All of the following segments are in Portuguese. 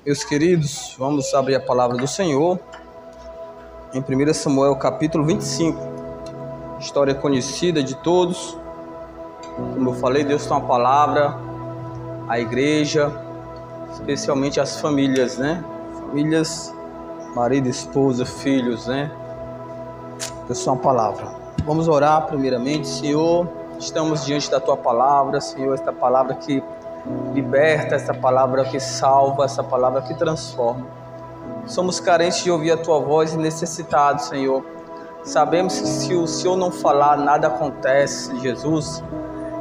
Meus queridos, vamos abrir a palavra do Senhor em 1 Samuel capítulo 25. História conhecida de todos. Como eu falei, Deus tem uma palavra à igreja, especialmente às famílias, né? Famílias, marido, esposa, filhos, né? Deus tem uma palavra. Vamos orar primeiramente. Senhor, estamos diante da Tua palavra, Senhor, esta palavra que liberta, essa palavra que salva, essa palavra que transforma. Somos carentes de ouvir a Tua voz e necessitados, Senhor. Sabemos que se o Senhor não falar, nada acontece, Jesus.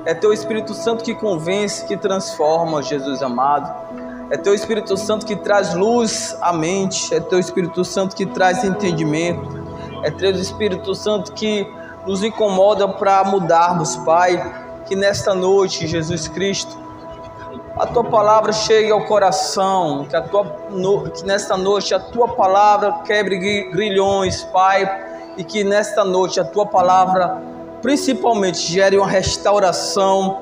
É Teu Espírito Santo que convence, que transforma, Jesus amado. É Teu Espírito Santo que traz luz à mente. É Teu Espírito Santo que traz entendimento. É Teu Espírito Santo que nos incomoda para mudarmos, Pai. Que nesta noite, Jesus Cristo, a Tua palavra chegue ao coração, que nesta noite a Tua palavra quebre grilhões, Pai, e que nesta noite a Tua palavra principalmente gere uma restauração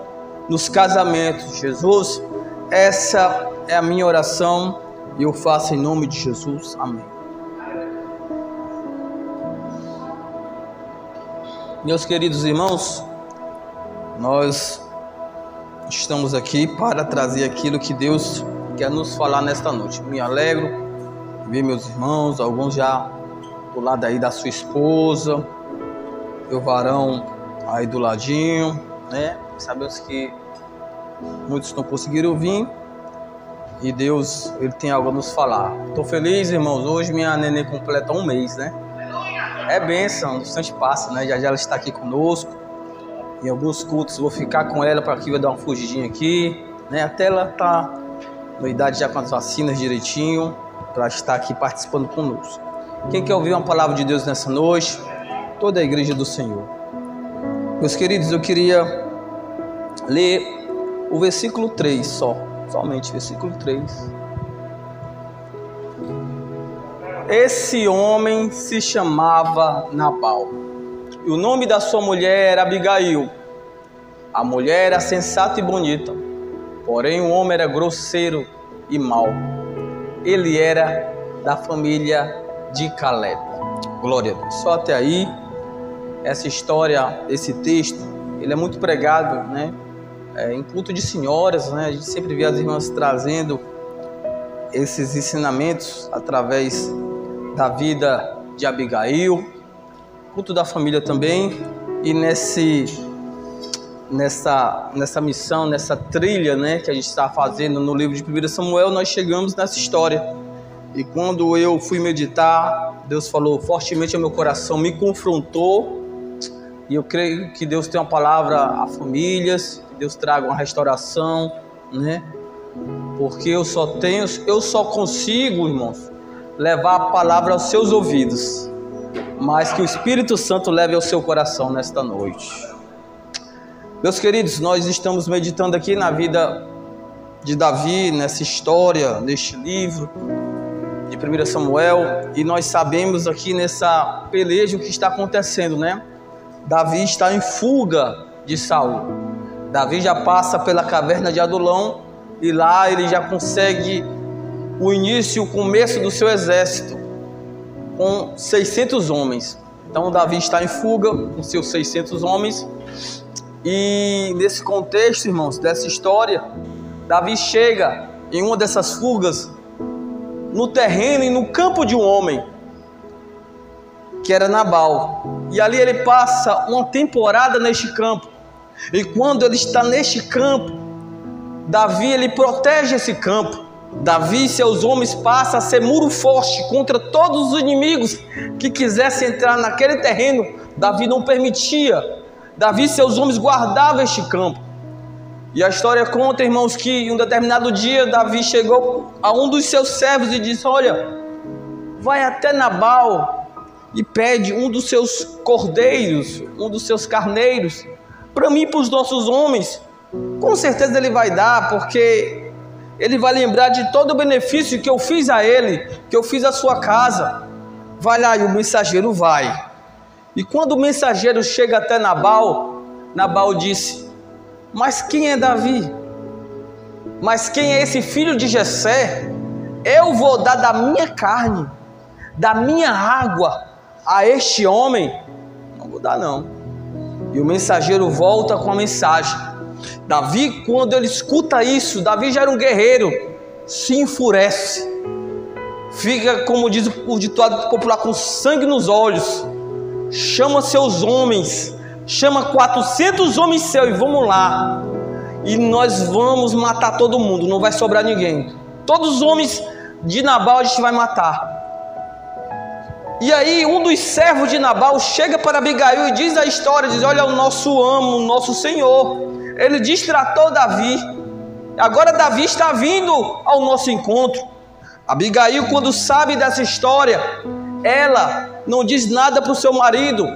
nos casamentos, Jesus. Essa é a minha oração e eu faço em nome de Jesus, amém. Meus queridos irmãos, nós estamos aqui para trazer aquilo que Deus quer nos falar nesta noite. Me alegro de ver meus irmãos, alguns já do lado aí da sua esposa, meu varão aí do ladinho, né? Sabemos que muitos não conseguiram vir e Deus, Ele tem algo a nos falar. Estou feliz, irmãos, hoje minha neném completa 1 mês, né? É bênção, o instante passa, né? Já ela está aqui conosco. Em alguns cultos vou ficar com ela para que vai dar uma fugidinha aqui, né? Até ela tá na idade já com as vacinas direitinho, para estar aqui participando conosco. Quem quer ouvir uma palavra de Deus nessa noite? Toda a igreja do Senhor. Meus queridos, eu queria ler o versículo 3 somente versículo 3. Esse homem se chamava Nabal. E o nome da sua mulher era Abigail. A mulher era sensata e bonita, porém o homem era grosseiro e mau. Ele era da família de Caleb. Glória a Deus. Só até aí, essa história, esse texto, ele é muito pregado, né? Em culto de senhoras, né? A gente sempre vê as irmãs trazendo esses ensinamentos através da vida de Abigail, culto da família também, e nessa missão, nessa trilha, né, que a gente está fazendo no livro de 1 Samuel, nós chegamos nessa história. E quando eu fui meditar, Deus falou fortemente ao meu coração, me confrontou, e eu creio que Deus tem uma palavra a famílias, que Deus traga uma restauração, né? Porque eu só consigo, irmãos, levar a palavra aos seus ouvidos, mas que o Espírito Santo leve ao seu coração nesta noite. Meus queridos, nós estamos meditando aqui na vida de Davi, nessa história, neste livro de 1 Samuel, e nós sabemos aqui nessa peleja o que está acontecendo, né? Davi está em fuga de Saul. Davi já passa pela caverna de Adulão e lá ele já consegue o começo do seu exército, com 600 homens. Então Davi está em fuga com seus 600 homens. E nesse contexto, irmãos, dessa história, Davi chega em uma dessas fugas no terreno e no campo de um homem, que era Nabal. E ali ele passa uma temporada neste campo. E quando ele está neste campo, Davi ele protege esse campo. Davi e seus homens passam a ser muro forte contra todos os inimigos que quisessem entrar naquele terreno. Davi não permitia. Davi e seus homens guardavam este campo. E a história conta, irmãos, que em um determinado dia Davi chegou a um dos seus servos e disse: olha, vai até Nabal e pede um dos seus cordeiros, um dos seus carneiros, para mim e para os nossos homens. Com certeza ele vai dar, porque ele vai lembrar de todo o benefício que eu fiz a ele, que eu fiz à sua casa. Vai lá, e o mensageiro vai. E quando o mensageiro chega até Nabal, Nabal disse: mas quem é Davi? Mas quem é esse filho de Jessé eu vou dar da minha carne, da minha água a este homem? Não vou dar não. E o mensageiro volta com a mensagem. Davi, quando ele escuta isso, Davi já era um guerreiro, se enfurece, fica, como diz o ditado popular, com sangue nos olhos, chama seus homens, chama 400 homens seus, e vamos lá, e nós vamos matar todo mundo, não vai sobrar ninguém, todos os homens de Nabal a gente vai matar. E aí um dos servos de Nabal chega para Abigail e diz a história, diz: olha, o nosso amo, o nosso senhor, ele distratou Davi, agora Davi está vindo ao nosso encontro. Abigail, quando sabe dessa história, ela não diz nada para o seu marido,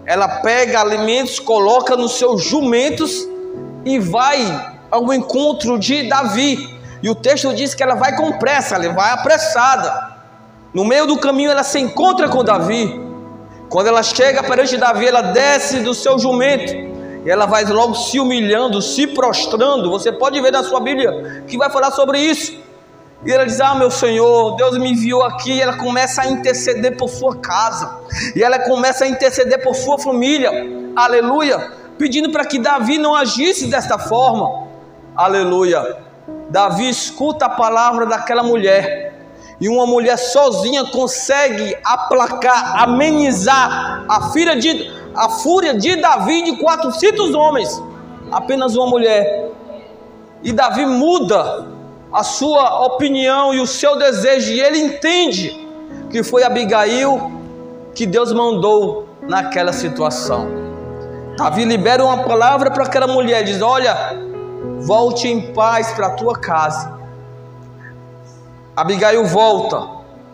ela pega alimentos, coloca nos seus jumentos e vai ao encontro de Davi. E o texto diz que ela vai com pressa, ela vai apressada. No meio do caminho ela se encontra com Davi. Quando ela chega perante Davi, ela desce do seu jumento e ela vai logo se humilhando, se prostrando. Você pode ver na sua Bíblia que vai falar sobre isso. E ela diz: ah, meu Senhor, Deus me enviou aqui. E ela começa a interceder por sua casa, e ela começa a interceder por sua família, aleluia, pedindo para que Davi não agisse desta forma, aleluia. Davi escuta a palavra daquela mulher, e uma mulher sozinha consegue aplacar, amenizar a fúria de Davi de 400 homens, apenas uma mulher. E Davi muda a sua opinião e o seu desejo, e ele entende que foi Abigail que Deus mandou naquela situação. Davi libera uma palavra para aquela mulher, diz: olha, volte em paz para a tua casa. Abigail volta,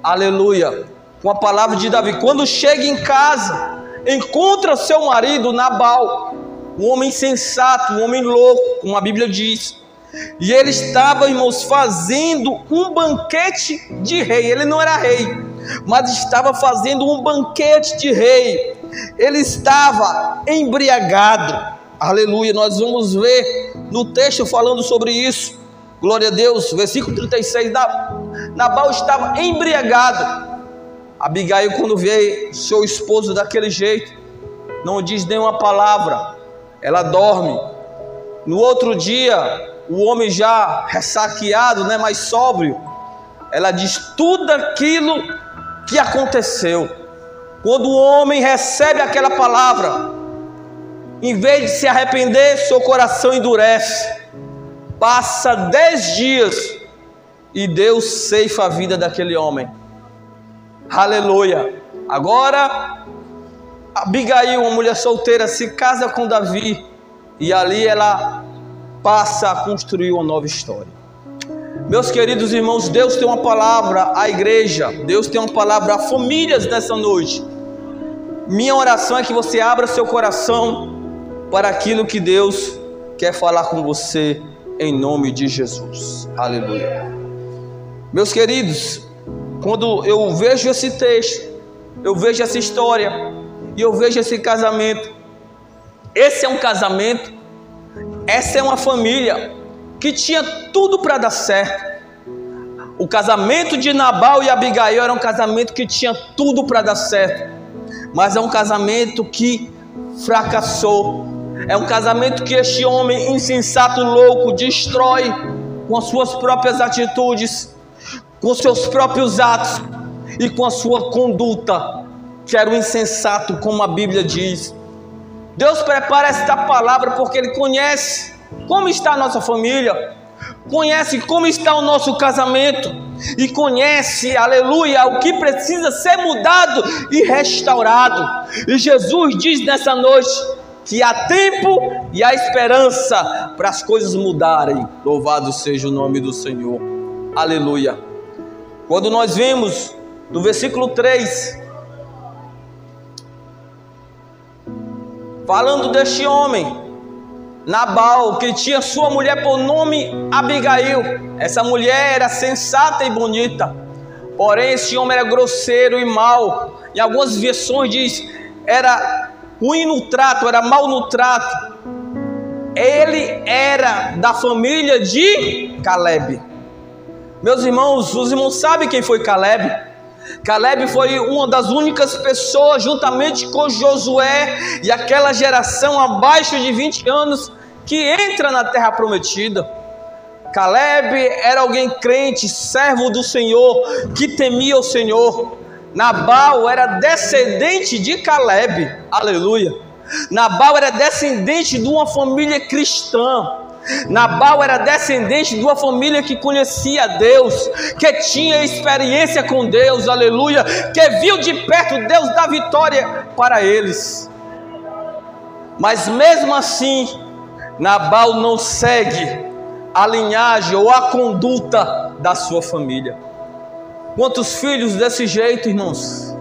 aleluia, com a palavra de Davi. Quando chega em casa, encontra seu marido Nabal, um homem insensato, um homem louco, como a Bíblia diz. E ele estava, irmãos, fazendo um banquete de rei. Ele não era rei, mas estava fazendo um banquete de rei. Ele estava embriagado, aleluia. Nós vamos ver no texto falando sobre isso, glória a Deus. Versículo 36, Nabal estava embriagado. Abigail, quando vê seu esposo daquele jeito, não diz nenhuma palavra, ela dorme. No outro dia, o homem já ressaqueado, mais sóbrio, ela diz tudo aquilo que aconteceu. Quando o homem recebe aquela palavra, em vez de se arrepender, seu coração endurece. Passa 10 dias e Deus ceifa a vida daquele homem, aleluia. Agora Abigail, uma mulher solteira, se casa com Davi, e ali ela passa a construir uma nova história. Meus queridos irmãos, Deus tem uma palavra à igreja, Deus tem uma palavra a famílias nessa noite. Minha oração é que você abra seu coração para aquilo que Deus quer falar com você, em nome de Jesus, aleluia. Meus queridos, quando eu vejo esse texto, eu vejo essa história, e eu vejo esse casamento, esse é um casamento, essa é uma família que tinha tudo para dar certo. O casamento de Nabal e Abigail era um casamento que tinha tudo para dar certo, mas é um casamento que fracassou. É um casamento que este homem insensato, louco, destrói com as suas próprias atitudes, com seus próprios atos e com a sua conduta, que era o insensato, como a Bíblia diz. Deus prepara esta palavra porque Ele conhece como está a nossa família, conhece como está o nosso casamento, e conhece, aleluia, o que precisa ser mudado e restaurado. E Jesus diz nessa noite que há tempo e há esperança para as coisas mudarem. Louvado seja o nome do Senhor, aleluia. Quando nós vemos no versículo 3, falando deste homem Nabal, que tinha sua mulher por nome Abigail. Essa mulher era sensata e bonita, porém esse homem era grosseiro e mau. Em algumas versões diz, era ruim no trato, era mau no trato. Ele era da família de Caleb. Meus irmãos, os irmãos sabem quem foi Caleb? Caleb foi uma das únicas pessoas, juntamente com Josué e aquela geração abaixo de 20 anos, que entra na terra prometida. Caleb era alguém crente, servo do Senhor, que temia o Senhor. Nabal era descendente de Caleb, aleluia. Nabal era descendente de uma família cristã. Nabal era descendente de uma família que conhecia Deus, que tinha experiência com Deus, aleluia, que viu de perto Deus dar vitória para eles. Mas mesmo assim, Nabal não segue a linhagem ou a conduta da sua família. Quantos filhos desse jeito, irmãos?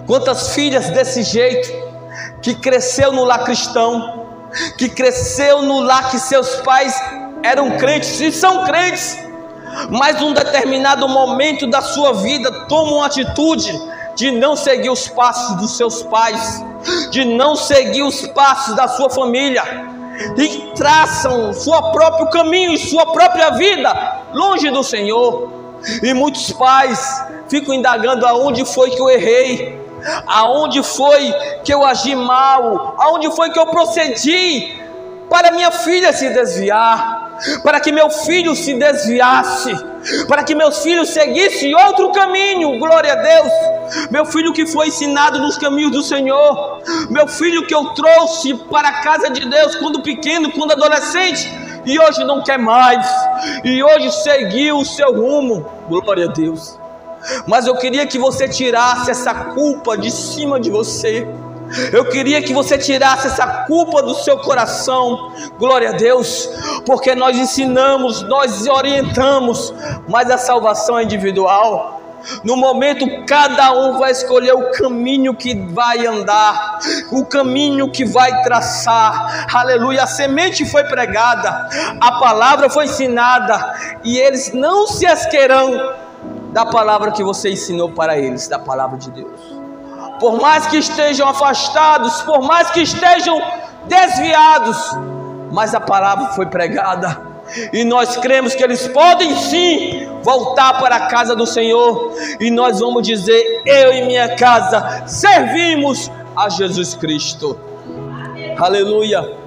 Quantas filhas desse jeito, que cresceu no lar cristão, que cresceu no lar que seus pais eram crentes e são crentes, mas num determinado momento da sua vida tomam uma atitude de não seguir os passos dos seus pais, de não seguir os passos da sua família, e traçam seu próprio caminho e sua própria vida longe do Senhor. E muitos pais ficam indagando: aonde foi que eu errei? Aonde foi que eu agi mal? Aonde foi que eu procedi para minha filha se desviar? Para que meu filho se desviasse? Para que meus filhos seguissem outro caminho? Glória a Deus! Meu filho que foi ensinado nos caminhos do Senhor, meu filho que eu trouxe para a casa de Deus quando pequeno, quando adolescente, e hoje não quer mais, e hoje seguiu o seu rumo. Glória a Deus! Mas eu queria que você tirasse essa culpa de cima de você. Eu queria que você tirasse essa culpa do seu coração. Glória a Deus, porque nós ensinamos, nós orientamos, mas a salvação é individual. No momento, cada um vai escolher o caminho que vai andar, o caminho que vai traçar. Aleluia, a semente foi pregada, a palavra foi ensinada, e eles não se esquecerão da palavra que você ensinou para eles, da palavra de Deus. Por mais que estejam afastados, por mais que estejam desviados, mas a palavra foi pregada, e nós cremos que eles podem sim voltar para a casa do Senhor, e nós vamos dizer: eu e minha casa servimos a Jesus Cristo. Aleluia.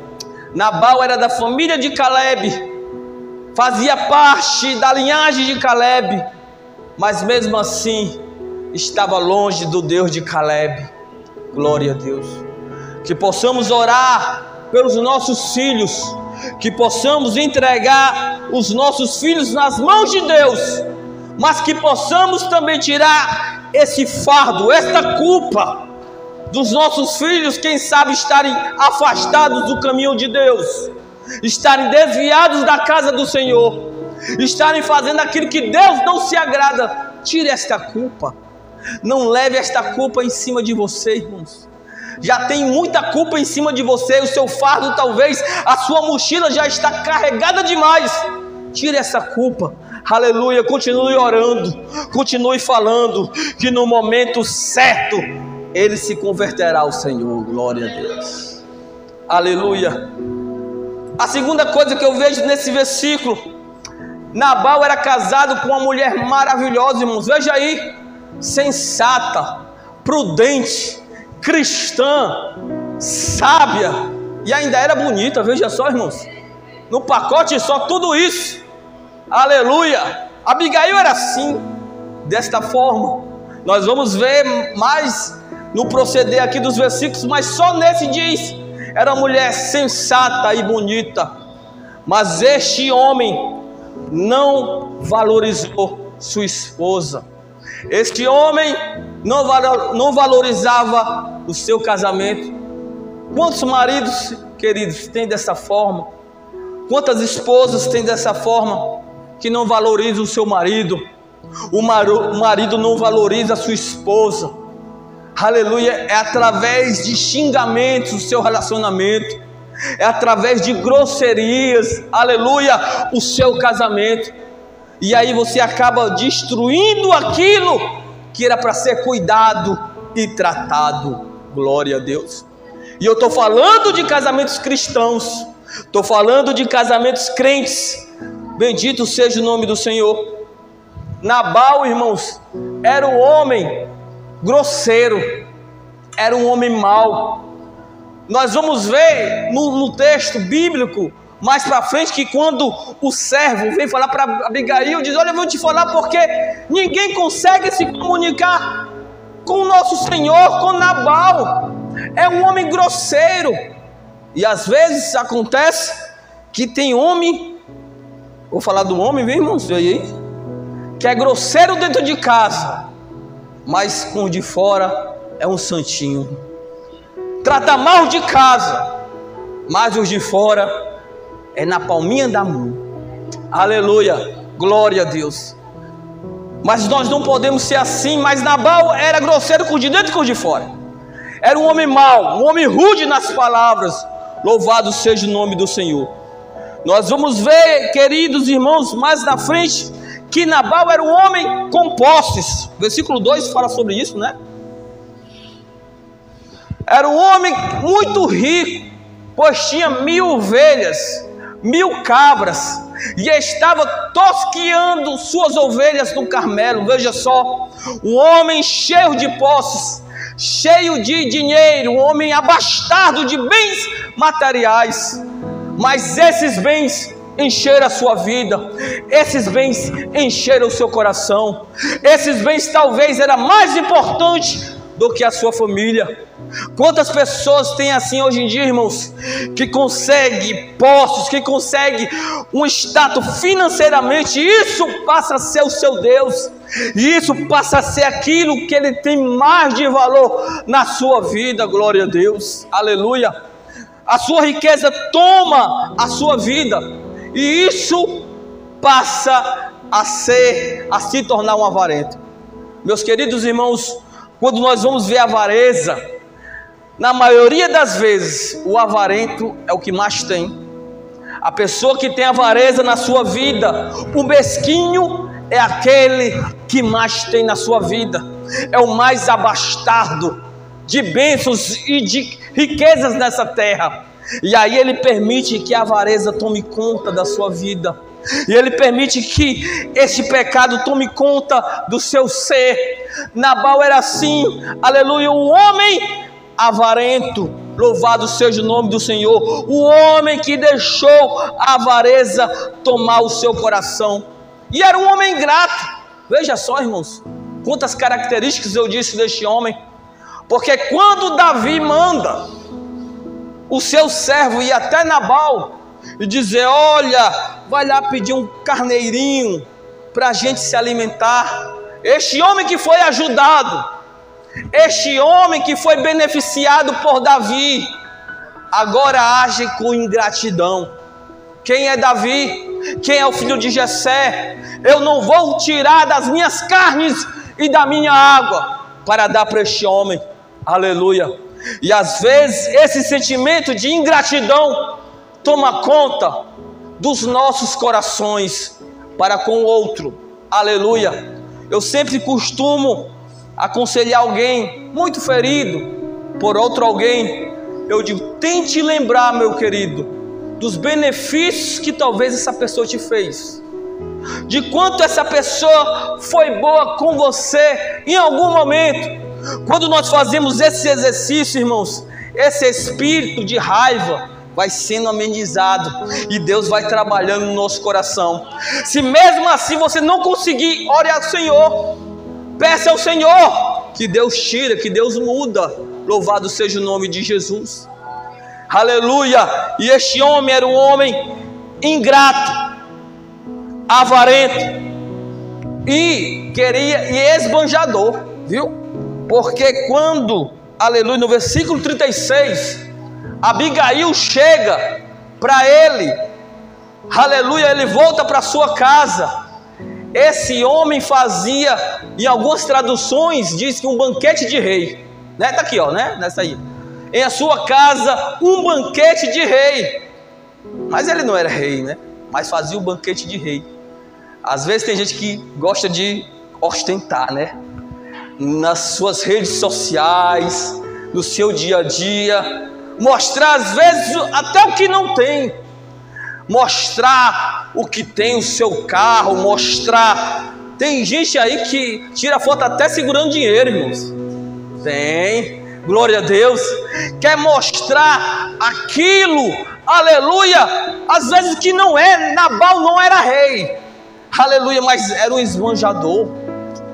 Nabal era da família de Caleb, fazia parte da linhagem de Caleb, mas mesmo assim estava longe do Deus de Caleb. Glória a Deus. Que possamos orar pelos nossos filhos, que possamos entregar os nossos filhos nas mãos de Deus, mas que possamos também tirar esse fardo, esta culpa dos nossos filhos, quem sabe estarem afastados do caminho de Deus, estarem desviados da casa do Senhor, estarem fazendo aquilo que Deus não se agrada. Tire esta culpa, não leve esta culpa em cima de você, irmãos. Já tem muita culpa em cima de você, o seu fardo talvez, a sua mochila já está carregada demais. Tire essa culpa, aleluia, continue orando, continue falando, que no momento certo, ele se converterá ao Senhor. Glória a Deus, aleluia. A segunda coisa que eu vejo nesse versículo, Nabal era casado com uma mulher maravilhosa, irmãos, veja aí, sensata, prudente, cristã, sábia, e ainda era bonita. Veja só, irmãos, no pacote só tudo isso, aleluia. Abigail era assim, desta forma. Nós vamos ver mais no proceder aqui dos versículos, mas só nesse diz: era uma mulher sensata e bonita. Mas este homem não valorizou sua esposa. Este homem não valorizava o seu casamento. Quantos maridos, queridos, têm dessa forma? Quantas esposas têm dessa forma, que não valorizam o seu marido? O marido não valoriza a sua esposa. Aleluia. É através de xingamentos o seu relacionamento, é através de grosserias, aleluia, o seu casamento. E aí você acaba destruindo aquilo que era para ser cuidado e tratado. Glória a Deus. E eu estou falando de casamentos cristãos, estou falando de casamentos crentes. Bendito seja o nome do Senhor. Nabal, irmãos, era um homem grosseiro, era um homem mau. Nós vamos ver no texto bíblico mais para frente que quando o servo vem falar para Abigail, diz: olha, eu vou te falar porque ninguém consegue se comunicar com o nosso Senhor, com Nabal. É um homem grosseiro. E às vezes acontece que tem homem, vou falar do homem, viu, irmãos, aí, que é grosseiro dentro de casa, mas com o de fora é um santinho. Trata mal de casa, mas os de fora é na palminha da mão. Aleluia, glória a Deus. Mas nós não podemos ser assim. Mas Nabal era grosseiro com o de dentro e com o de fora. Era um homem mau, um homem rude nas palavras. Louvado seja o nome do Senhor. Nós vamos ver, queridos irmãos, mais na frente, que Nabal era um homem com posses. Versículo 2 fala sobre isso, né? Era um homem muito rico, pois tinha 1000 ovelhas, 1000 cabras, e estava tosqueando suas ovelhas no Carmelo. Veja só, um homem cheio de posses, cheio de dinheiro, um homem abastado de bens materiais. Mas esses bens encheram a sua vida, esses bens encheram o seu coração, esses bens talvez eram mais importantes do que a sua família. Quantas pessoas tem assim hoje em dia, irmãos, que consegue posses, que consegue um status financeiramente, isso passa a ser o seu Deus, e isso passa a ser aquilo que ele tem mais de valor na sua vida. Glória a Deus, aleluia. A sua riqueza toma a sua vida, e isso passa a se tornar um avarento. Meus queridos irmãos, quando nós vamos ver a avareza, na maioria das vezes, o avarento é o que mais tem. A pessoa que tem avareza na sua vida, o mesquinho é aquele que mais tem na sua vida, é o mais abastado de bênçãos e de riquezas nessa terra. E aí ele permite que a avareza tome conta da sua vida, e ele permite que esse pecado tome conta do seu ser. Nabal era assim, aleluia, um homem avarento. Louvado seja o nome do Senhor. O homem que deixou a avareza tomar o seu coração, e era um homem ingrato. Veja só, irmãos, quantas características eu disse deste homem. Porque quando Davi manda o seu servo ir até Nabal e dizer: olha, vai lá pedir um carneirinho para a gente se alimentar, este homem que foi ajudado, este homem que foi beneficiado por Davi, agora age com ingratidão. Quem é Davi? Quem é o filho de Jessé? Eu não vou tirar das minhas carnes e da minha água para dar para este homem. Aleluia. E às vezes esse sentimento de ingratidão toma conta dos nossos corações para com o outro. Aleluia. Eu sempre costumo aconselhar alguém muito ferido por outro alguém. Eu digo: tente lembrar, meu querido, dos benefícios que talvez essa pessoa te fez, de quanto essa pessoa foi boa com você em algum momento. Quando nós fazemos esse exercício, irmãos, esse espírito de raiva vai sendo amenizado, e Deus vai trabalhando no nosso coração. Se mesmo assim você não conseguir, ore ao Senhor, peça ao Senhor, que Deus tira, que Deus muda. Louvado seja o nome de Jesus, aleluia. E este homem era um homem ingrato, avarento e esbanjador, viu? Porque quando, aleluia, no versículo 36, Abigail chega para ele, aleluia, ele volta para sua casa. Esse homem fazia, em algumas traduções diz que um banquete de rei, né? Tá aqui, ó, né? Nessa aí, em a sua casa um banquete de rei. Mas ele não era rei, né? Mas fazia um banquete de rei. Às vezes tem gente que gosta de ostentar, né? Nas suas redes sociais, no seu dia a dia, mostrar às vezes até o que não tem, mostrar o que tem, o seu carro, mostrar Tem gente aí que tira foto até segurando dinheiro, irmãos. Tem, glória a Deus. Quer mostrar aquilo, aleluia. Às vezes que não é, Nabal não era rei, aleluia, mas era um esbanjador,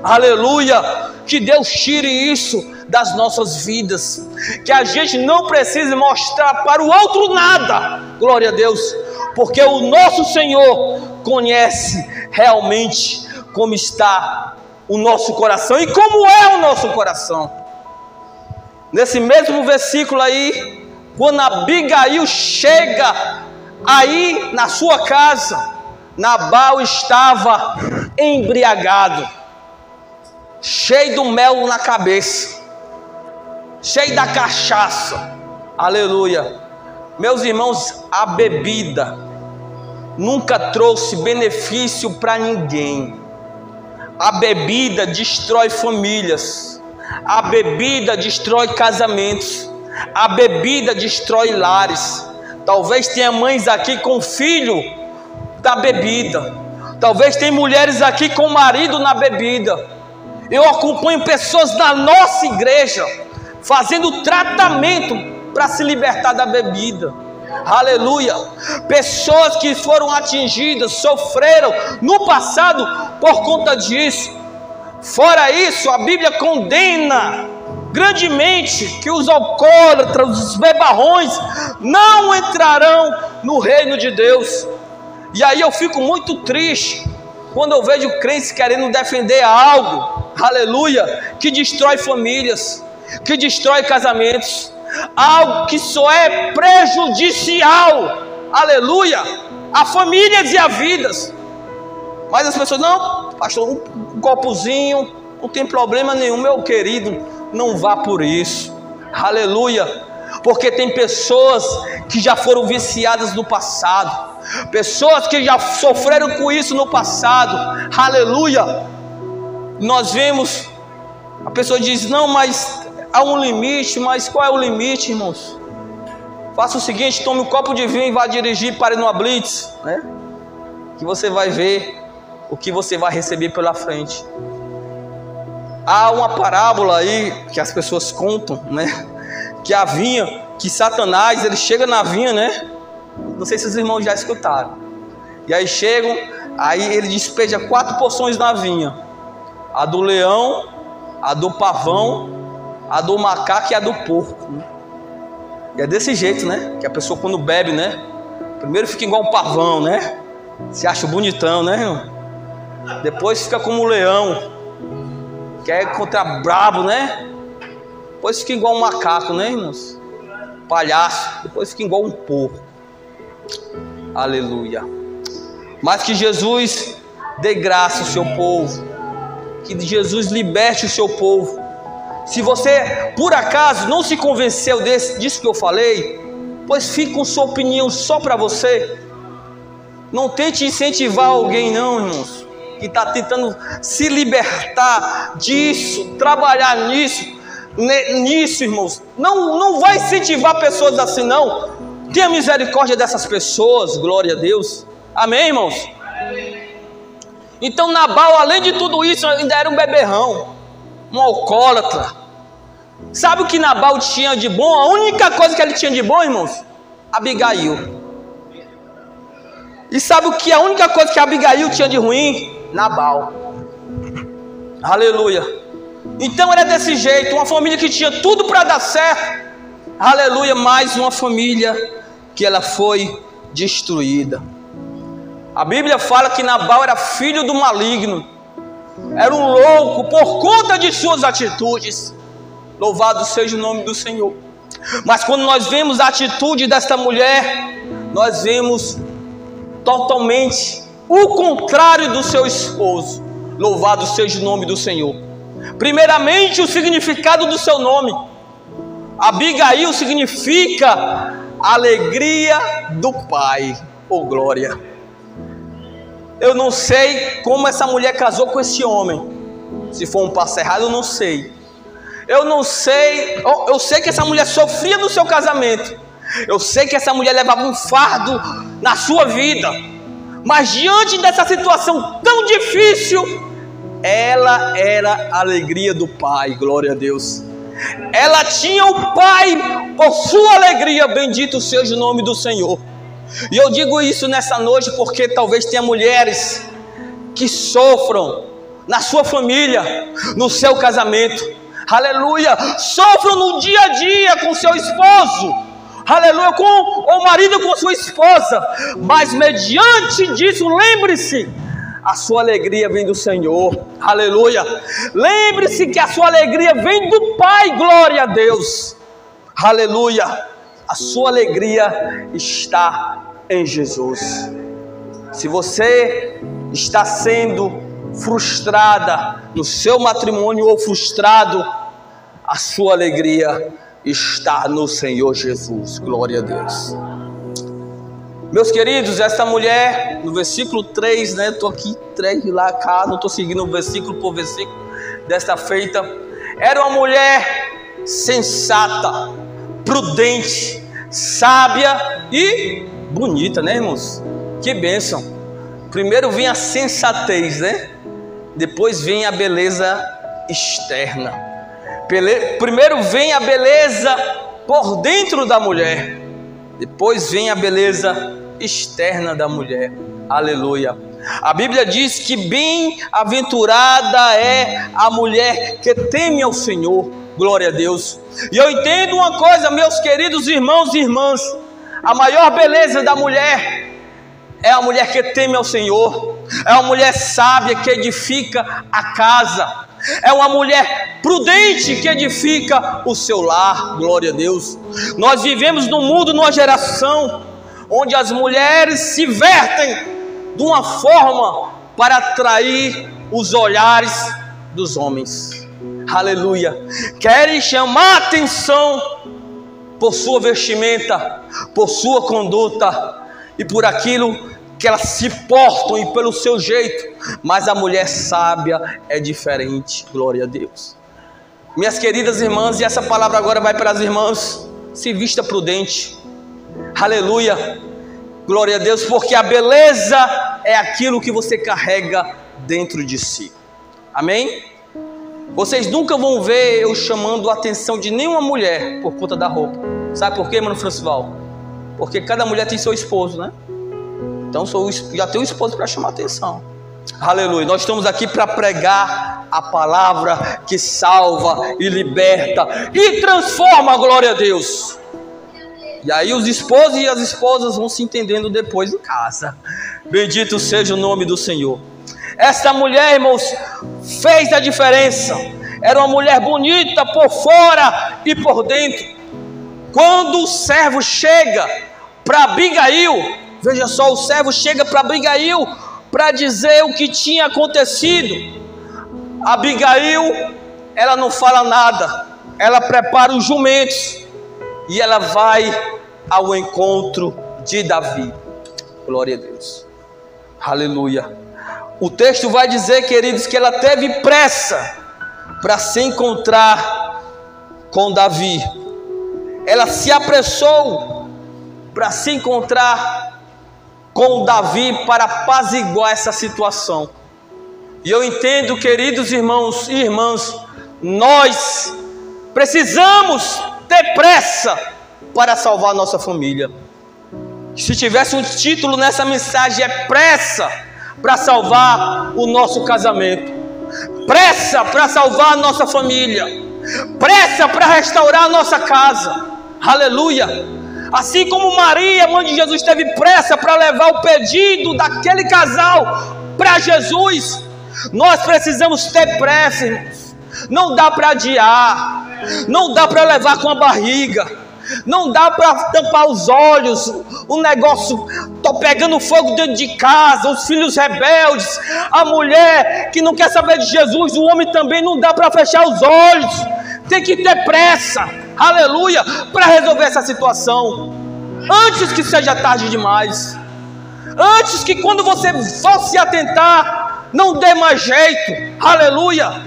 aleluia. Que Deus tire isso das nossas vidas, que a gente não precise mostrar para o outro nada, glória a Deus, porque o nosso Senhor conhece realmente como está o nosso coração e como é o nosso coração. Nesse mesmo versículo aí, quando Abigail chega aí na sua casa, Nabal estava embriagado, cheio do mel na cabeça, cheio da cachaça, aleluia. Meus irmãos, a bebida nunca trouxe benefício para ninguém. A bebida destrói famílias, a bebida destrói casamentos, a bebida destrói lares. Talvez tenha mães aqui com filho da bebida, talvez tenha mulheres aqui com marido na bebida. Eu acompanho pessoas na nossa igreja fazendo tratamento para se libertar da bebida, aleluia. Pessoas que foram atingidas, sofreram no passado por conta disso. Fora isso, a Bíblia condena grandemente que os alcoólatras, os bebarrões não entrarão no reino de Deus. E aí eu fico muito triste quando eu vejo crentes querendo defender algo, aleluia, que destrói famílias, que destrói casamentos, algo que só é prejudicial, aleluia, a famílias e a vidas. Mas as pessoas, não, pastor, um copozinho, não tem problema nenhum. Meu querido, não vá por isso, aleluia, porque tem pessoas que já foram viciadas no passado, pessoas que já sofreram com isso no passado, aleluia. Nós vemos, a pessoa diz, não, mas há um limite. Mas qual é o limite, irmãos? Faça o seguinte, tome um copo de vinho e vá dirigir, pare numa blitz, né? Que você vai ver o que você vai receber pela frente. Há uma parábola aí que as pessoas contam, né? Que a vinha, que Satanás, ele chega na vinha, né? Não sei se os irmãos já escutaram. E aí chegam, aí ele despeja 4 porções na vinha: a do leão, a do pavão, a do macaco e a do porco, né? E é desse jeito, né? Que a pessoa quando bebe, né? Primeiro fica igual um pavão, né? Se acha bonitão, né, irmão? Depois fica como um leão, que é contra brabo, né? Depois fica igual um macaco, né, irmãos? Palhaço. Depois fica igual um porco. Aleluia. Mas que Jesus dê graça ao seu povo, que Jesus liberte o seu povo. Se você por acaso não se convenceu disso que eu falei, pois fique com sua opinião só para você. Não tente incentivar alguém não, irmãos, que está tentando se libertar disso, trabalhar nisso, irmãos. Não vai incentivar pessoas assim não. Tenha misericórdia dessas pessoas, glória a Deus. Amém, irmãos? Então Nabal, além de tudo isso, ainda era um beberrão, um alcoólatra. Sabe o que Nabal tinha de bom? A única coisa que ele tinha de bom, irmãos, Abigail. E sabe o que a única coisa que Abigail tinha de ruim? Nabal. Aleluia. Então era desse jeito, uma família que tinha tudo para dar certo, aleluia, mais uma família que ela foi destruída. A Bíblia fala que Nabal era filho do maligno, era um louco por conta de suas atitudes. Louvado seja o nome do Senhor. Mas quando nós vemos a atitude desta mulher, nós vemos totalmente o contrário do seu esposo. Louvado seja o nome do Senhor. Primeiramente, o significado do seu nome. Abigail significa alegria do Pai. Oh glória. Eu não sei como essa mulher casou com esse homem. Se for um passo errado, eu não sei. Eu não sei. Eu sei que essa mulher sofria no seu casamento. Eu sei que essa mulher levava um fardo na sua vida. Mas diante dessa situação tão difícil, ela era a alegria do Pai, glória a Deus. Ela tinha o Pai por sua alegria, bendito seja o nome do Senhor. E eu digo isso nessa noite porque talvez tenha mulheres que sofram na sua família, no seu casamento, aleluia, sofram no dia a dia com seu esposo, aleluia, com o marido, com sua esposa, mas mediante disso, lembre-se, a sua alegria vem do Senhor, aleluia. Lembre-se que a sua alegria vem do Pai, glória a Deus, aleluia. A sua alegria está em Jesus. Se você está sendo frustrada no seu matrimônio ou frustrado, a sua alegria está no Senhor Jesus, glória a Deus. Meus queridos, essa mulher, no versículo 3, né? Estou aqui 3 lá cá, não estou seguindo versículo por versículo desta feita. Era uma mulher sensata, prudente, sábia e bonita, né, irmãos? Que bênção! Primeiro vem a sensatez, né? Depois vem a beleza externa. Primeiro vem a beleza por dentro da mulher. Depois vem a beleza externa da mulher, aleluia. A Bíblia diz que bem-aventurada é a mulher que teme ao Senhor, glória a Deus. E eu entendo uma coisa, meus queridos irmãos e irmãs, a maior beleza da mulher é a mulher que teme ao Senhor, é uma mulher sábia que edifica a casa, é uma mulher prudente que edifica o seu lar, glória a Deus. Nós vivemos num mundo, numa geração onde as mulheres se vertem de uma forma para atrair os olhares dos homens, aleluia. Querem chamar a atenção por sua vestimenta, por sua conduta e por aquilo que elas se portam e pelo seu jeito, mas a mulher sábia é diferente, glória a Deus. Minhas queridas irmãs, e essa palavra agora vai para as irmãs: se vista prudente, aleluia, glória a Deus, porque a beleza é aquilo que você carrega dentro de si, amém? Vocês nunca vão ver eu chamando a atenção de nenhuma mulher por conta da roupa. Sabe por quê, mano Francival? Porque cada mulher tem seu esposo, né? Então já tenho um esposo para chamar a atenção, aleluia. Nós estamos aqui para pregar a palavra que salva e liberta e transforma, glória a Deus. E aí os esposos e as esposas vão se entendendo depois em casa, bendito seja o nome do Senhor. Essa mulher, irmãos, fez a diferença. Era uma mulher bonita por fora e por dentro. Quando o servo chega para Abigail, veja só, o servo chega para Abigail para dizer o que tinha acontecido. Abigail, ela não fala nada, ela prepara os jumentos e ela vai ao encontro de Davi, glória a Deus, aleluia. O texto vai dizer, queridos, que ela teve pressa para se encontrar com Davi. Ela se apressou para se encontrar com Davi para apaziguar essa situação. E eu entendo, queridos irmãos e irmãs, nós precisamos ter pressa para salvar a nossa família. Se tivesse um título nessa mensagem, é pressa para salvar o nosso casamento, pressa para salvar a nossa família, pressa para restaurar a nossa casa, aleluia. Assim como Maria, mãe de Jesus, teve pressa para levar o pedido daquele casal para Jesus, nós precisamos ter pressa, irmãos. Não dá para adiar, não dá para levar com a barriga, não dá para tampar os olhos. O negócio está pegando fogo dentro de casa, os filhos rebeldes, a mulher que não quer saber de Jesus, o homem também. Não dá para fechar os olhos, tem que ter pressa, aleluia, para resolver essa situação, antes que seja tarde demais, antes que quando você for se atentar, não dê mais jeito, aleluia.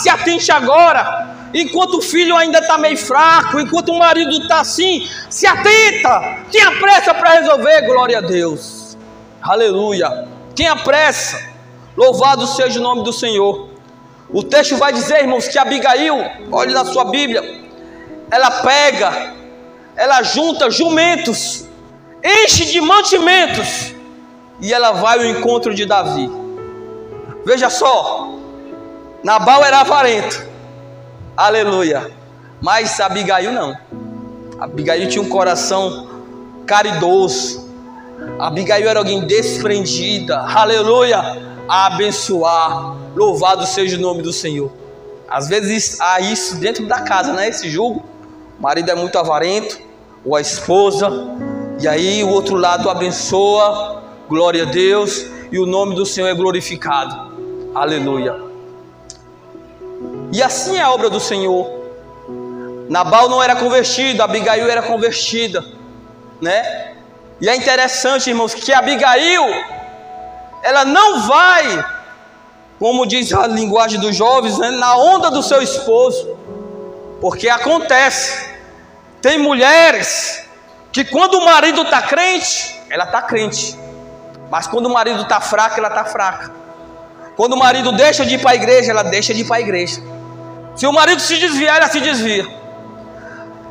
Se atente agora, enquanto o filho ainda está meio fraco, enquanto o marido está assim, se atenta, tenha pressa para resolver, glória a Deus, aleluia, tenha pressa, Louvado seja o nome do Senhor. O texto vai dizer, irmãos, que Abigail, olhe na sua Bíblia, ela junta jumentos, enche de mantimentos, e ela vai ao encontro de Davi. Veja só, Nabal era avarento, aleluia, mas Abigail não. Abigail tinha um coração caridoso. Abigail era alguém desprendida, aleluia, a abençoar. Louvado seja o nome do Senhor. Às vezes há isso dentro da casa, né? Esse julgo, o marido é muito avarento, ou a esposa, e aí o outro lado abençoa, glória a Deus, e o nome do Senhor é glorificado, aleluia. E assim é a obra do Senhor. Nabal não era convertido, Abigail era convertida, né? E é interessante, irmãos, que Abigail, ela não vai, como diz a linguagem dos jovens, né, na onda do seu esposo, porque acontece, tem mulheres que quando o marido está crente, ela está crente, mas quando o marido está fraco, ela está fraca. Quando o marido deixa de ir para a igreja, ela deixa de ir para a igreja. Se o marido se desviar, ela se desvia.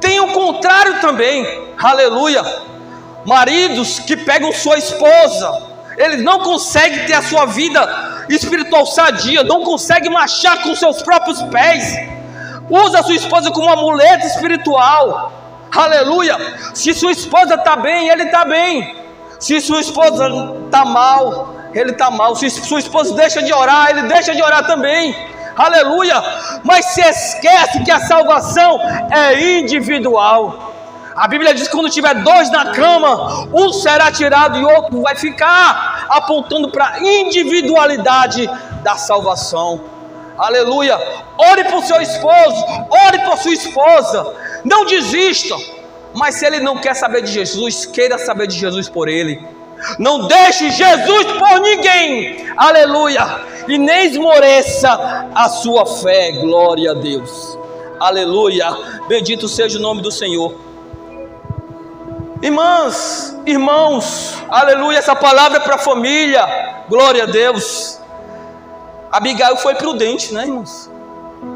Tem o contrário também, aleluia. Maridos que pegam sua esposa, eles não conseguem ter a sua vida espiritual sadia, não conseguem marchar com seus próprios pés, usa a sua esposa como uma muleta espiritual, aleluia. Se sua esposa está bem, ele está bem. Se sua esposa está mal, ele está mal. Se sua esposa deixa de orar, ele deixa de orar também, aleluia. Mas se esquece que a salvação é individual. A Bíblia diz que quando tiver dois na cama, um será tirado e outro vai ficar, apontando para a individualidade da salvação, aleluia. Ore por seu esposo, ore por sua esposa, não desista. Mas se ele não quer saber de Jesus, queira saber de Jesus por ele. Não deixe Jesus por ninguém, aleluia, e nem esmoreça a sua fé, glória a Deus, aleluia. Bendito seja o nome do Senhor. Irmãs, irmãos, aleluia, essa palavra é para a família, glória a Deus. Abigail foi prudente, né, irmãos?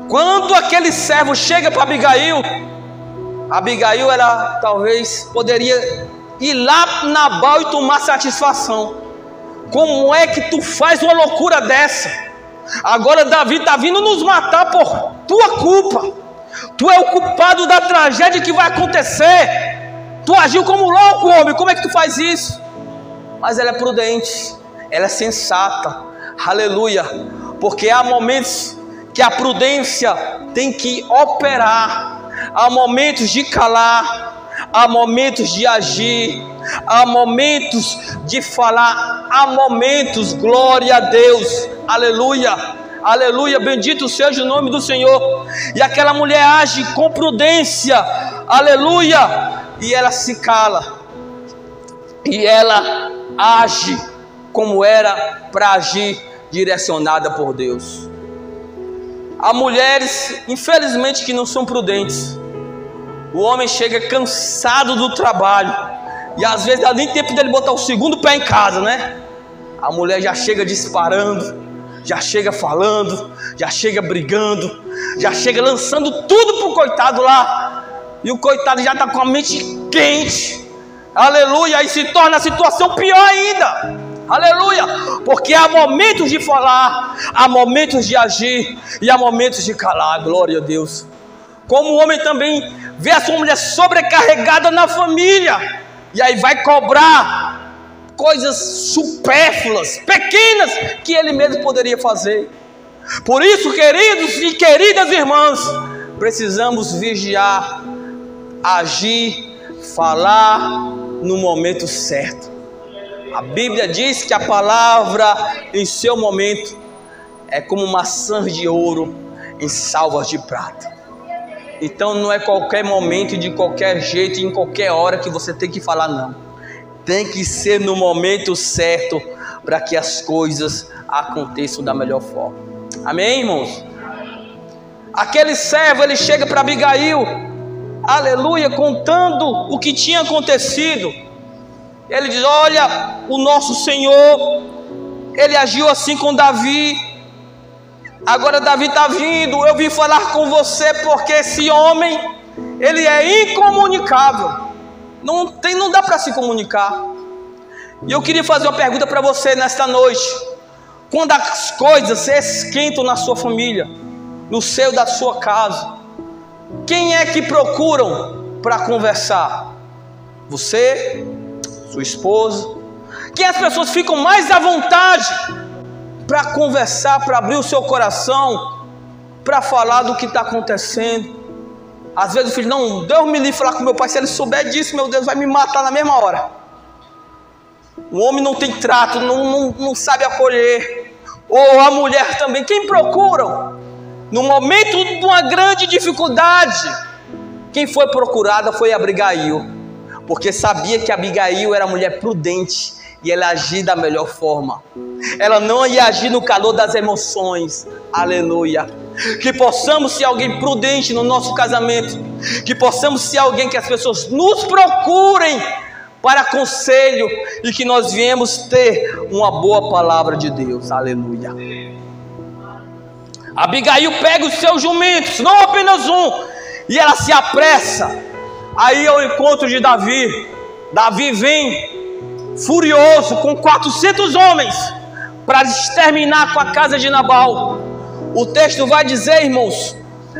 Quando aquele servo chega para Abigail, ela talvez poderia ir lá na Nabal e tomar satisfação. Como é que tu faz uma loucura dessa? Agora Davi está vindo nos matar por tua culpa. Tu é o culpado da tragédia que vai acontecer. Tu agiu como louco, homem, como é que tu faz isso? Mas ela é prudente, ela é sensata, aleluia. Porque há momentos que a prudência tem que operar. Há momentos de calar, há momentos de agir, há momentos de falar, há momentos, glória a Deus, aleluia, aleluia, bendito seja o nome do Senhor. E aquela mulher age com prudência, aleluia, e ela se cala, e ela age como era para agir, direcionada por Deus. Há mulheres, infelizmente, que não são prudentes. O homem chega cansado do trabalho, e às vezes dá nem tempo dele botar o segundo pé em casa, né? A mulher já chega disparando, já chega falando, já chega brigando, já chega lançando tudo pro coitado lá, e o coitado já está com a mente quente, aleluia, e se torna a situação pior ainda, aleluia, porque há momentos de falar, há momentos de agir, e há momentos de calar, glória a Deus. Como o homem também vê a sua mulher sobrecarregada na família, e aí vai cobrar coisas supérfluas, pequenas, que ele mesmo poderia fazer. Por isso, queridos e queridas irmãs, precisamos vigiar, agir, falar no momento certo. A Bíblia diz que a palavra em seu momento é como maçãs de ouro em salvas de prata. Então não é qualquer momento e de qualquer jeito, em qualquer hora que você tem que falar, não. Tem que ser no momento certo para que as coisas aconteçam da melhor forma. Amém, irmãos? Aquele servo, ele chega para Abigail, aleluia, contando o que tinha acontecido. Ele diz: olha, o nosso Senhor, ele agiu assim com Davi. Agora Davi está vindo, eu vim falar com você porque esse homem, ele é incomunicável, não dá para se comunicar. E eu queria fazer uma pergunta para você nesta noite: quando as coisas se esquentam na sua família, no seio da sua casa, quem é que procuram para conversar? Você, sua esposa? Quem as pessoas ficam mais à vontade para conversar, para abrir o seu coração, para falar do que está acontecendo? Às vezes o filho: não, Deus me livre falar com meu pai, se ele souber disso, meu Deus, vai me matar na mesma hora. O homem não tem trato, não sabe acolher. Ou a mulher também. Quem procuram? No momento de uma grande dificuldade, quem foi procurada foi Abigail, porque sabia que Abigail era mulher prudente e ela agia da melhor forma. Ela não ia agir no calor das emoções. Aleluia. Que possamos ser alguém prudente no nosso casamento, que possamos ser alguém que as pessoas nos procurem para conselho e que nós viemos ter uma boa palavra de Deus. Aleluia. Abigail pega os seus jumentos, não apenas um, e ela se apressa aí ao encontro de Davi. Davi vem furioso com 400 homens para exterminar com a casa de Nabal. O texto vai dizer, irmãos,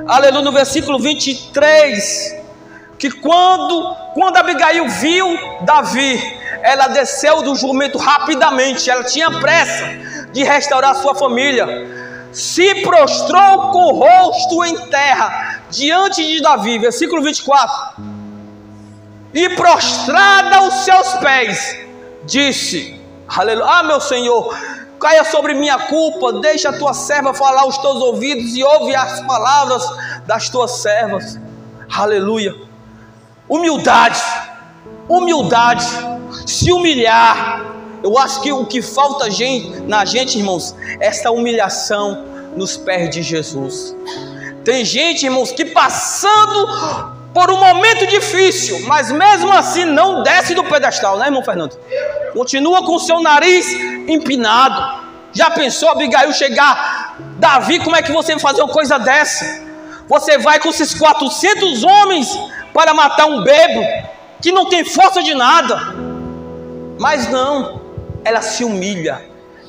aleluia, no versículo 23, que quando Abigail viu Davi, ela desceu do jumento rapidamente. Ela tinha pressa de restaurar sua família, se prostrou com o rosto em terra diante de Davi, versículo 24, e prostrada aos seus pés, disse: aleluia, ah, meu Senhor, caia sobre minha culpa, deixa a tua serva falar aos teus ouvidos e ouve as palavras das tuas servas. Aleluia. Humildade, se humilhar. Eu acho que o que falta na gente, irmãos, é essa humilhação nos pés de Jesus. Tem gente, irmãos, que passando por um momento difícil, mas mesmo assim não desce do pedestal, né, irmão Fernando? Continua com o seu nariz empinado. Já pensou Abigail chegar: Davi, como é que você vai fazer uma coisa dessa? Você vai com esses 400 homens para matar um bêbado que não tem força de nada. Mas não, ela se humilha,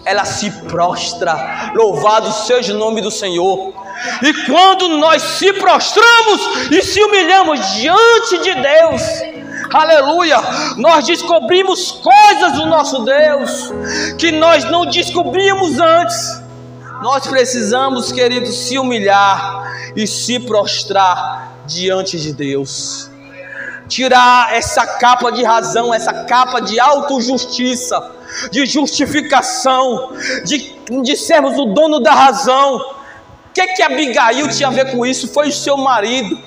ela se prostra. Louvado seja o nome do Senhor. E quando nós se prostramos e se humilhamos diante de Deus, aleluia, nós descobrimos coisas do nosso Deus que nós não descobríamos antes. Nós precisamos, queridos, se humilhar e se prostrar diante de Deus. Tirar essa capa de razão, essa capa de autojustiça, de justificação, de sermos o dono da razão. O que Abigail tinha a ver com isso? Foi o seu marido,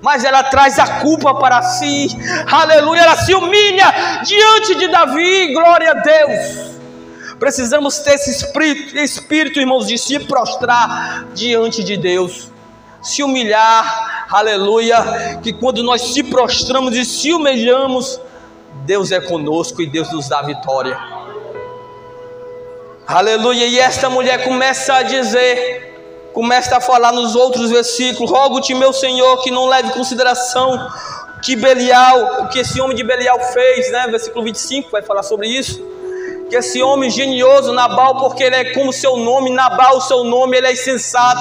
mas ela traz a culpa para si. Aleluia, ela se humilha diante de Davi. Glória a Deus. Precisamos ter esse espírito, irmãos, de se prostrar diante de Deus, se humilhar. Aleluia, que quando nós se prostramos e se humilhamos, Deus é conosco e Deus nos dá vitória. Aleluia. E esta mulher começa a falar nos outros versículos: rogo-te, meu Senhor, que não leve em consideração o que esse homem de Belial fez, né? Versículo 25 vai falar sobre isso. Que esse homem genioso, Nabal, porque ele é como seu nome, Nabal, o seu nome, ele é insensato,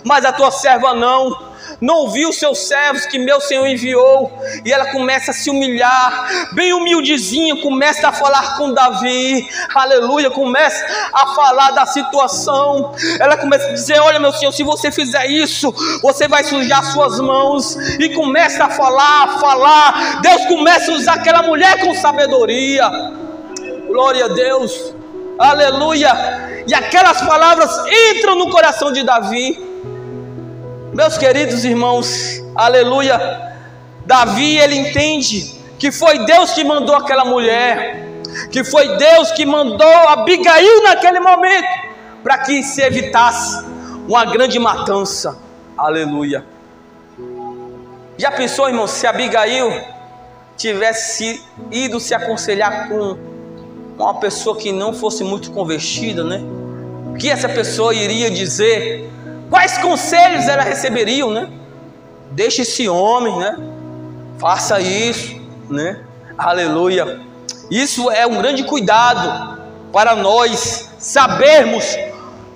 mas a tua serva não viu os seus servos que meu Senhor enviou. E ela começa a se humilhar, bem humildezinha, começa a falar com Davi. Aleluia, começa a falar da situação. Ela começa a dizer: olha, meu Senhor, se você fizer isso, você vai sujar suas mãos. E começa a falar. Deus começa a usar aquela mulher com sabedoria. Glória a Deus, aleluia. E aquelas palavras entram no coração de Davi. Meus queridos irmãos, aleluia. Davi, ele entende que foi Deus que mandou aquela mulher, que foi Deus que mandou Abigail naquele momento, para que se evitasse uma grande matança. Aleluia. Já pensou, irmão, se Abigail tivesse ido se aconselhar com uma pessoa que não fosse muito convertida, né? O que essa pessoa iria dizer? Quais conselhos ela receberia, né? Deixe esse homem, né? Faça isso, né? Aleluia. Isso é um grande cuidado para nós sabermos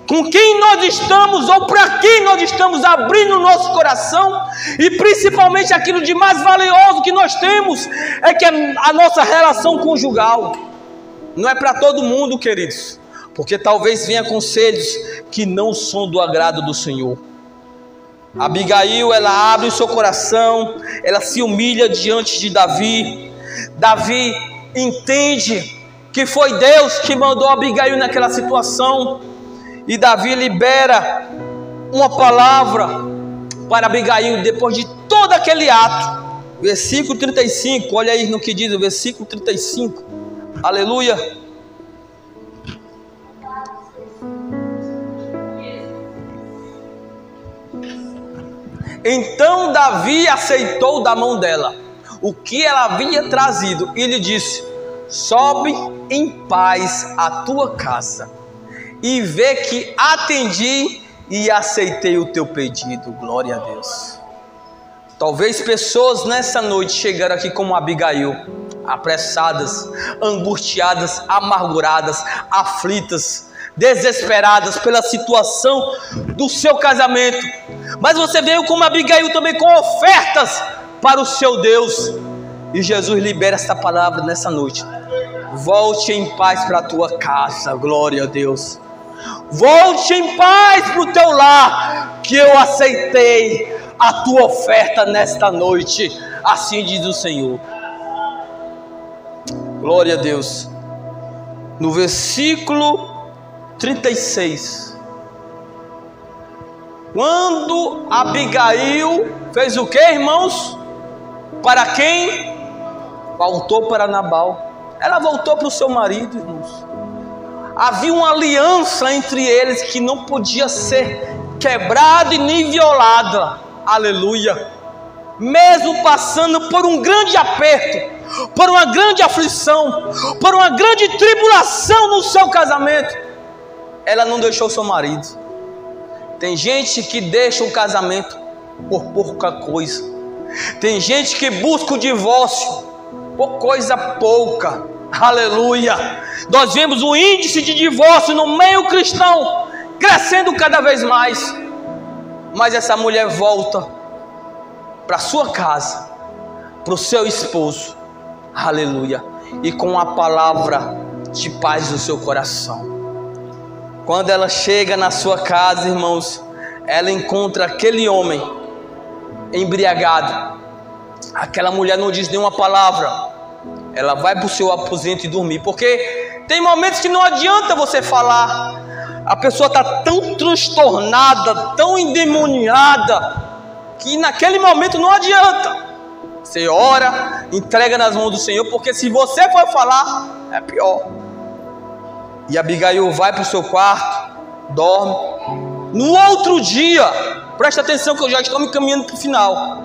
com quem nós estamos ou para quem nós estamos abrindo o nosso coração, e principalmente aquilo de mais valioso que nós temos é que a nossa relação conjugal. Não é para todo mundo, queridos, porque talvez venha conselhos que não são do agrado do Senhor. Abigail, ela abre o seu coração, ela se humilha diante de Davi. Davi entende que foi Deus que mandou Abigail naquela situação, e Davi libera uma palavra para Abigail depois de todo aquele ato. Versículo 35, olha aí no que diz o versículo 35, aleluia. Então Davi aceitou da mão dela o que ela havia trazido e lhe disse: sobe em paz à tua casa, e vê que atendi e aceitei o teu pedido. Glória a Deus. Talvez pessoas nessa noite chegaram aqui como Abigail, apressadas, angustiadas, amarguradas, aflitas, desesperadas pela situação do seu casamento. Mas você veio como Abigail também com ofertas para o seu Deus. E Jesus libera esta palavra nessa noite: volte em paz para a tua casa. Glória a Deus. Volte em paz para o teu lar, que eu aceitei a tua oferta nesta noite. Assim diz o Senhor. Glória a Deus. No versículo 36, quando Abigail fez o que, irmãos? Para quem? Voltou para Nabal. Ela voltou para o seu marido, irmãos. Havia uma aliança entre eles que não podia ser quebrada e nem violada. Aleluia. Mesmo passando por um grande aperto, por uma grande aflição, por uma grande tribulação no seu casamento, ela não deixou seu marido. Tem gente que deixa o casamento por pouca coisa. Tem gente que busca o divórcio por coisa pouca. Aleluia. Nós vemos o índice de divórcio no meio cristão crescendo cada vez mais. Mas essa mulher volta para sua casa, para o seu esposo. Aleluia. E com a palavra de paz no seu coração. Quando ela chega na sua casa, irmãos, ela encontra aquele homem embriagado. Aquela mulher não diz nenhuma palavra. Ela vai para o seu aposento e dormir. Porque tem momentos que não adianta você falar. A pessoa está tão transtornada, tão endemoniada, que naquele momento não adianta. Você ora, entrega nas mãos do Senhor, porque se você for falar, é pior. E Abigail vai para o seu quarto, dorme. No outro dia, presta atenção que eu já estou me caminhando para o final.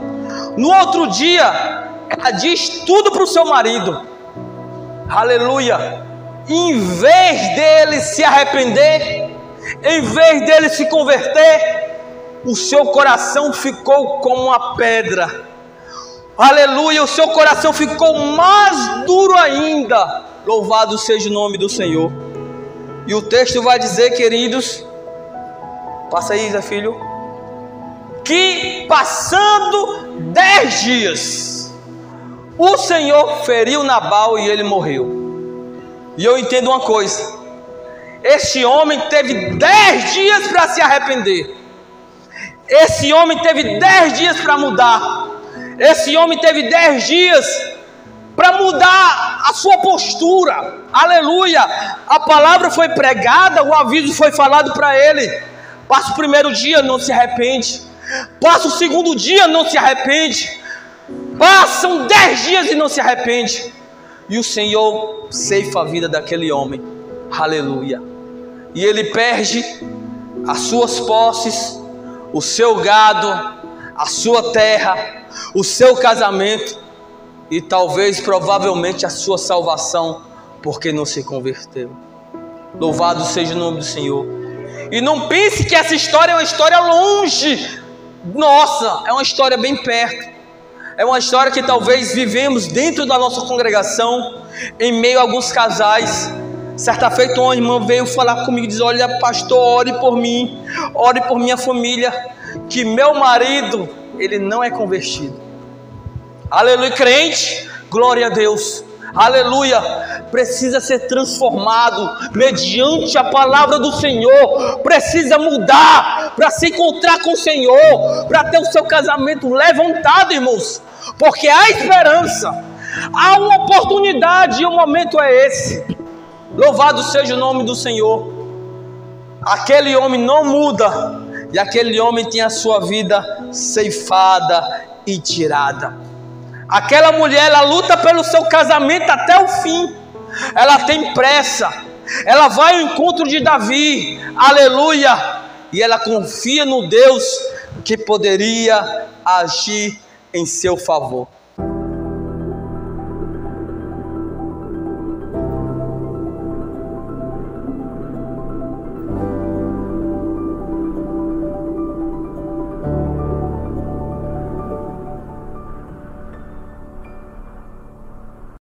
No outro dia, ela diz tudo para o seu marido. Aleluia. Em vez dele se arrepender, em vez dele se converter, o seu coração ficou como uma pedra. Aleluia. O seu coração ficou mais duro ainda. Louvado seja o nome do Senhor. E o texto vai dizer, queridos, passa aí, Zé Filho, que passando 10 dias, o Senhor feriu Nabal e ele morreu. E eu entendo uma coisa: este homem teve 10 dias para se arrepender. Esse homem teve 10 dias para mudar. Esse homem teve 10 dias para mudar a sua postura. Aleluia. A palavra foi pregada, o aviso foi falado para ele. Passa o primeiro dia, não se arrepende. Passa o segundo dia, não se arrepende. Passam 10 dias e não se arrepende. E o Senhor ceifa a vida daquele homem. Aleluia. E ele perde as suas posses, o seu gado, a sua terra, o seu casamento e talvez, provavelmente, a sua salvação porque não se converteu. Louvado seja o nome do Senhor. E não pense que essa história é uma história longe. Nossa, é uma história bem perto. É uma história que talvez vivemos dentro da nossa congregação, em meio a alguns casais. Certa feita uma irmã veio falar comigo e diz: olha, pastor, ore por mim, ore por minha família, que meu marido, ele não é convertido. Aleluia, crente, glória a Deus, aleluia, precisa ser transformado mediante a palavra do Senhor, precisa mudar para se encontrar com o Senhor, para ter o seu casamento levantado, irmãos, porque há esperança, há uma oportunidade e o momento é esse. Louvado seja o nome do Senhor. Aquele homem não muda, e aquele homem tem a sua vida ceifada e tirada. Aquela mulher, ela luta pelo seu casamento até o fim. Ela tem pressa. Ela vai ao encontro de Davi. Aleluia. E ela confia no Deus que poderia agir em seu favor.